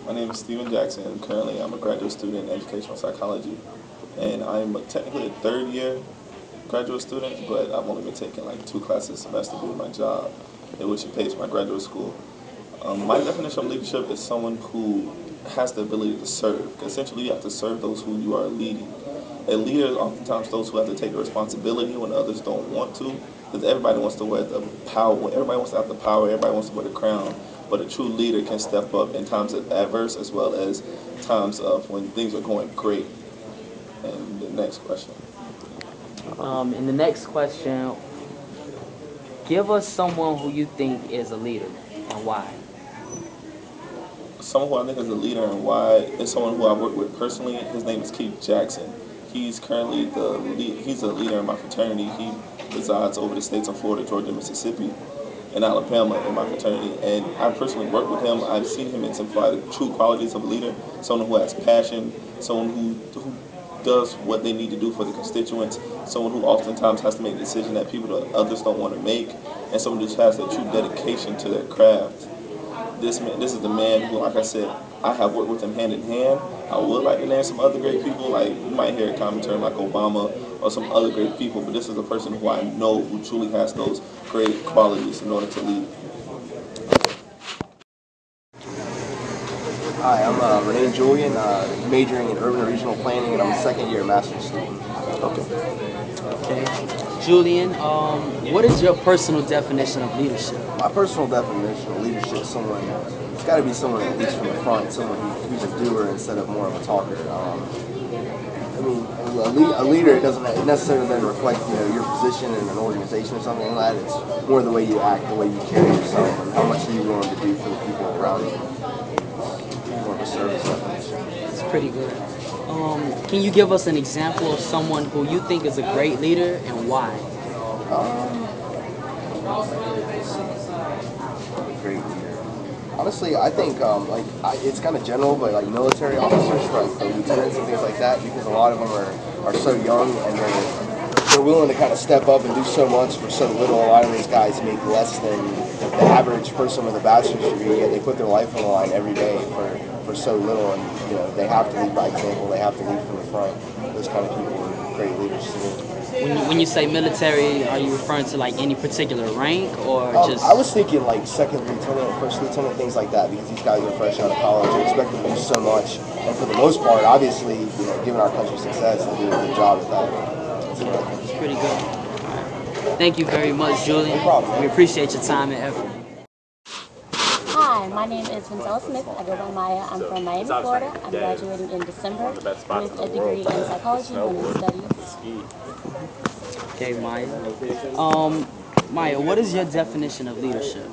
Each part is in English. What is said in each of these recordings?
My name is Steven Jackson. Currently, I'm a graduate student in educational psychology, and I'm technically a third year graduate student, but I've only been taking like 2 classes a semester due to my job, which pays my graduate school. My definition of leadership is someone who has the ability to serve. Essentially, you have to serve those who you are leading. A leader is oftentimes those who have to take the responsibility when others don't want to, because everybody wants to wear the power. Everybody wants to have the power. Everybody wants to wear the crown. But a true leader can step up in times of adverse as well as times of when things are going great. And the next question. In the next question, give us someone who you think is a leader and why. Someone who I think is a leader and why is someone who I work with personally. His name is Keith Jackson. He's currently he's a leader in my fraternity. He resides over the states of Florida, Georgia, Mississippi, and Alabama in my fraternity. And I personally work with him. I've seen him exemplify the true qualities of a leader, someone who has passion, someone who does what they need to do for the constituents, someone who oftentimes has to make a decision that others don't want to make, and someone who just has a true dedication to their craft. This is the man who, like I said, I have worked with him hand in hand. I would like to name some other great people, like you might hear a common term like Obama or some other great people, but this is a person who I know who truly has those great qualities in order to lead. Hi, I'm Renee Julian, majoring in urban and regional planning, and I'm a second-year master's student. Okay. Julian, what is your personal definition of leadership? My personal definition of leadership is someone, it's got to be someone that leads from the front, someone who's a doer instead of more of a talker. I mean, a leader, it doesn't necessarily then reflect, your position in an organization or something like that. It's more the way you act, the way you carry yourself, and how much are you willing to do for the people around you. More of a service definition. It's pretty good. Can you give us an example of someone who you think is a great leader and why? Great leader. Honestly, I think it's kind of general, but like military officers, like the lieutenants and things like that, because a lot of them are so young and they're willing to kind of step up and do so much for so little. A lot of these guys make less than the average person with a bachelor's degree, yet they put their life on the line every day for so little, and they have to lead by example. They have to lead from the front. Those kind of people are great leaders to me. When you say military, are you referring to like any particular rank or just? I was thinking like second lieutenant, first lieutenant, things like that, because these guys are fresh out of college. They expect them to do so much, and for the most part, obviously, given our country's success, they do a good job at that. It's pretty good. Thank you very much, Julian. No problem. We appreciate your time and effort. Hi, my name is Gonzalo Smith. I go by Maya. I'm from Miami, Florida. I'm graduating in December with a degree in psychology and women's studies. Okay, Maya. Maya, what is your definition of leadership?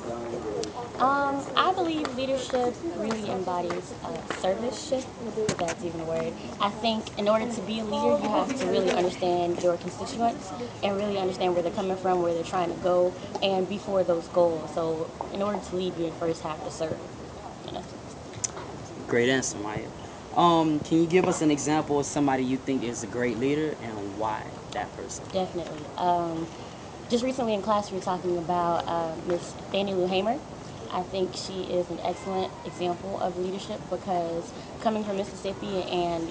I believe leadership really embodies serviceship, if that's even a word. I think in order to be a leader, you have to really understand your constituents and really understand where they're coming from, where they're trying to go, and be for those goals. So in order to lead, you first have to serve. Great answer, Maya. Can you give us an example of somebody you think is a great leader and why that person? Definitely. Just recently in class, we were talking about Miss Fannie Lou Hamer. I think she is an excellent example of leadership because coming from Mississippi and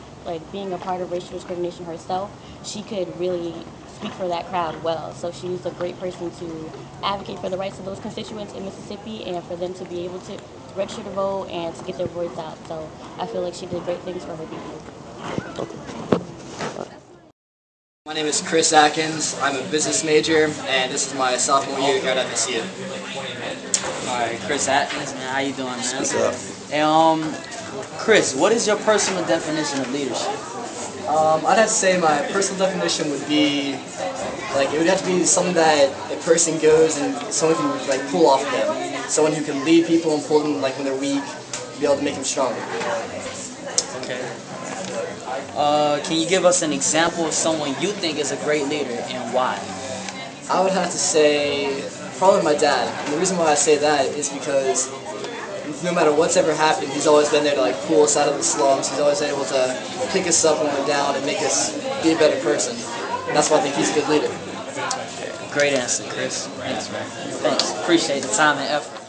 being a part of racial discrimination herself, she could really speak for that crowd well. So she's a great person to advocate for the rights of those constituents in Mississippi and for them to be able to register to vote and to get their voice out. So I feel like she did great things for her people. My name is Chris Atkins. I'm a business major, and this is my sophomore year here at FSU. Alright, Chris Atkins, man, how you doing, man? What's up? And Chris, what is your personal definition of leadership? I'd have to say my personal definition would be, it would have to be something that a person goes and someone can pull off of them. Someone who can lead people and pull them when they're weak, be able to make them stronger. Okay. Can you give us an example of someone you think is a great leader and why? I would have to say probably my dad. And the reason why I say that is because no matter what's ever happened, he's always been there to pull us out of the slums. He's always able to pick us up when we're down and make us be a better person. And that's why I think he's a good leader. Great answer, Chris. Thanks, man. Thanks. Appreciate the time and effort.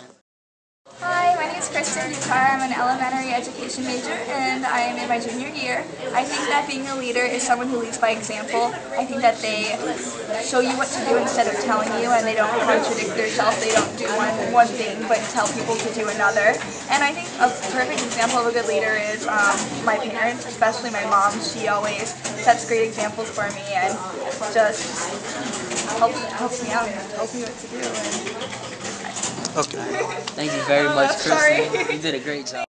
Hi, my name is Kristen. Sakara. I'm an elementary education major, and I am in my junior year. I think that being a leader is someone who leads by example. I think that they show you what to do instead of telling you, and they don't contradict themselves. They don't do one thing but tell people to do another. And I think a perfect example of a good leader is my parents, especially my mom. She always sets great examples for me and just helps me out and tells me what to do. Thank you very much, Chris. Sorry. You did a great job.